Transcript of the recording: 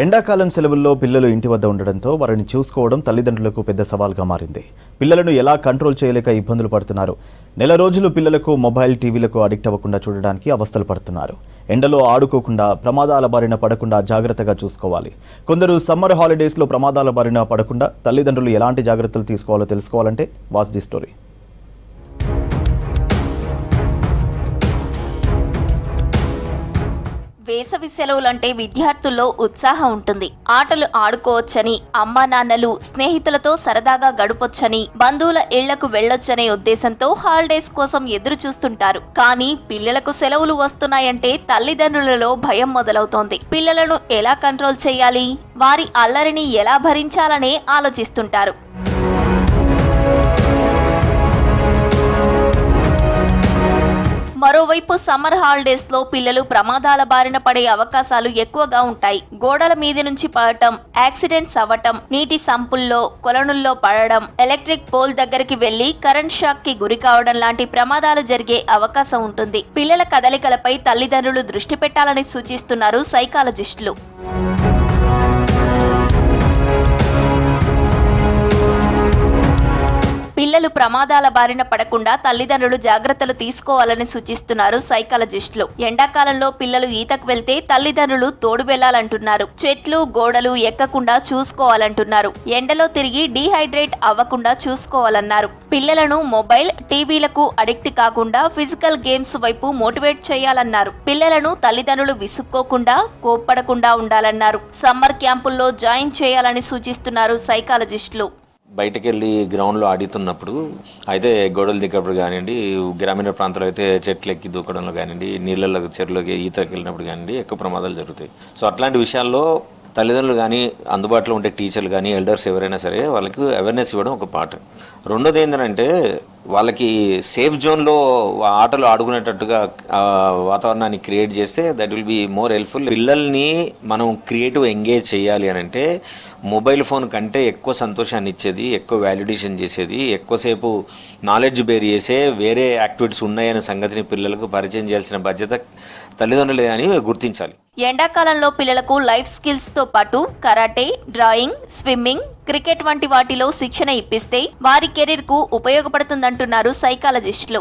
ఎండాకాలం సెలవుల్లో పిల్లలు ఇంటి వద్ద ఉండడంతో వారిని చూసుకోవడం తల్లిదండ్రులకు పెద్ద సవాల్గా మారింది. పిల్లలను ఎలా కంట్రోల్ చేయలేక ఇబ్బందులు పడుతున్నారు. నెల రోజులు పిల్లలకు మొబైల్ టీవీలకు అడిక్ట్ అవ్వకుండా చూడడానికి అవస్థలు పడుతున్నారు. ఎండలో ఆడుకోకుండా ప్రమాదాల బారిన పడకుండా జాగ్రత్తగా చూసుకోవాలి. కొందరు సమ్మర్ హాలిడేస్లో ప్రమాదాల బారిన పడకుండా తల్లిదండ్రులు ఎలాంటి జాగ్రత్తలు తీసుకోవాలో తెలుసుకోవాలంటే వాచ్ ది స్టోరీ. వేసవి సెలవులంటే విద్యార్థుల్లో ఉత్సాహం ఉంటుంది. ఆటలు ఆడుకోవచ్చని, అమ్మా నాన్నలు స్నేహితులతో సరదాగా గడపొచ్చని, బంధువుల ఇళ్లకు వెళ్లొచ్చనే ఉద్దేశంతో హాలిడేస్ కోసం ఎదురు చూస్తుంటారు. కానీ పిల్లలకు సెలవులు వస్తున్నాయంటే తల్లిదండ్రులలో భయం మొదలవుతోంది. పిల్లలను ఎలా కంట్రోల్ చేయాలి, వారి అల్లరిని ఎలా భరించాలనే ఆలోచిస్తుంటారు. మరోవైపు సమ్మర్ హాలిడేస్ లో పిల్లలు ప్రమాదాల బారిన పడే అవకాశాలు ఎక్కువగా ఉంటాయి. గోడల మీది నుంచి పడటం, యాక్సిడెంట్స్ అవ్వటం, నీటి సంపుల్లో కొలనుల్లో పడడం, ఎలక్ట్రిక్ పోల్ దగ్గరికి వెళ్లి కరెంట్ షాక్ కి గురి కావడం లాంటి ప్రమాదాలు జరిగే అవకాశం ఉంటుంది. పిల్లల కదలికలపై తల్లిదండ్రులు దృష్టి పెట్టాలని సూచిస్తున్నారు సైకాలజిస్టులు. పిల్లలు ప్రమాదాల బారిన పడకుండా తల్లిదండ్రులు జాగ్రత్తలు తీసుకోవాలని సూచిస్తున్నారు సైకాలజిస్టులు. ఎండాకాలంలో పిల్లలు ఈతకు వెళ్తే తల్లిదండ్రులు తోడు వెళ్లాలంటున్నారు. చెట్లు, గోడలు ఎక్కకుండా చూసుకోవాలంటున్నారు. ఎండలో తిరిగి డీహైడ్రేట్ అవ్వకుండా చూసుకోవాలన్నారు. పిల్లలను మొబైల్, టీవీలకు అడిక్ట్ కాకుండా ఫిజికల్ గేమ్స్ వైపు మోటివేట్ చేయాలన్నారు. పిల్లలను తల్లిదండ్రులు విసుక్కోకుండా, కోప్పడకుండా ఉండాలన్నారు. సమ్మర్ క్యాంపుల్లో జాయిన్ చేయాలని సూచిస్తున్నారు సైకాలజిస్టులు. బయటకు వెళ్ళి గ్రౌండ్లో ఆడుతున్నప్పుడు అయితే గోడలు దిగప్పుడు కానివ్వండి, గ్రామీణ ప్రాంతాల్లో అయితే చెట్లు ఎక్కి దూకడంలో కానివ్వండి, నీళ్ళలో చెరువులోకి ఈతకి వెళ్ళినప్పుడు కానివ్వండి ఎక్కువ ప్రమాదాలు జరుగుతాయి. సో అట్లాంటి విషయాల్లో తల్లిదండ్రులు కానీ, అందుబాటులో ఉండే టీచర్లు కానీ, ఎల్డర్స్ ఎవరైనా సరే వాళ్ళకి అవేర్నెస్ ఇవ్వడం ఒక పార్ట్. రెండోది ఏంటంటే వాళ్ళకి సేఫ్ జోన్లో ఆటలు ఆడుకునేటట్టుగా వాతావరణాన్ని క్రియేట్ చేస్తే that will be more helpful. పిల్లల్ని మనం క్రియేటివ్ ఎంగేజ్ చేయాలి అని అంటే మొబైల్ ఫోన్ కంటే ఎక్కువ సంతోషాన్ని ఇచ్చేది, ఎక్కువ వాల్యుడేషన్ చేసేది, ఎక్కువసేపు నాలెడ్జ్ బేర్ చేసే వేరే యాక్టివిటీస్ ఉన్నాయనే సంగతిని పిల్లలకు పరిచయం చేయాల్సిన బాధ్యత తల్లిదండ్రులే అని గుర్తించాలి. ఎండాకాలంలో పిల్లలకు లైఫ్ స్కిల్స్ తో పాటు కరాటే, డ్రాయింగ్, స్విమ్మింగ్, క్రికెట్ వంటి వాటిలో శిక్షణ ఇప్పిస్తే వారి కెరీర్ కు ఉపయోగపడుతుందంటున్నారు సైకాలజిస్టులు.